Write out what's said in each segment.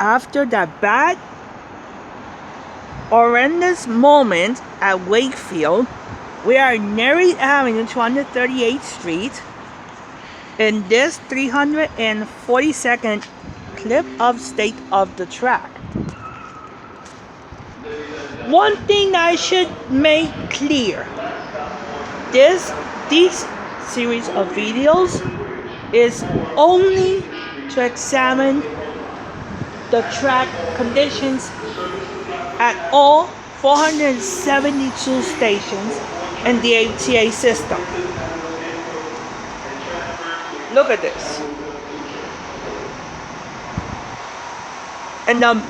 after that bad, horrendous moment at Wakefield, we are in Nereid Avenue, 238th Street, in this 340-second clip of state of the track. One thing I should make clear, this series of videos is only to examine the track conditions at all 472 stations in the MTA system. Look at this. And the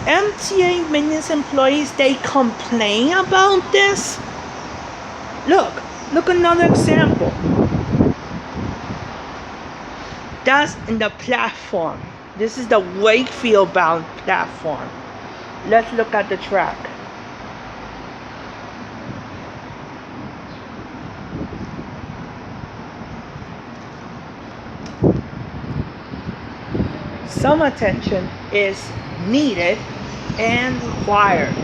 MTA maintenance employees, they complain about this. Look another example. That's in the platform. This is the Wakefield bound platform. Let's look at the track. Some attention is needed and required.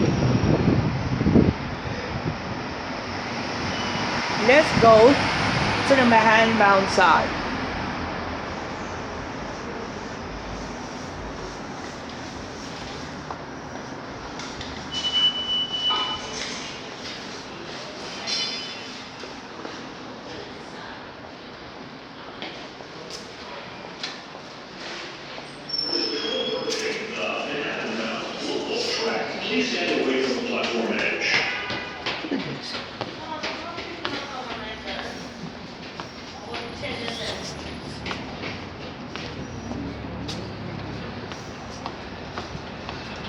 Let's go to the Manhattan bound side. Please stand away from the platform edge. Look at this.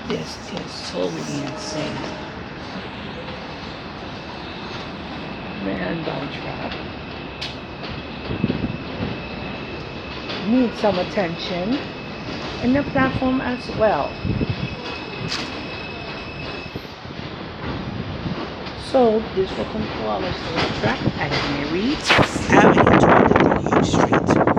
This is totally insane. Man down track. Need some attention in the platform as well. So this will conclude our track at Nereid Avenue, 23rd Street.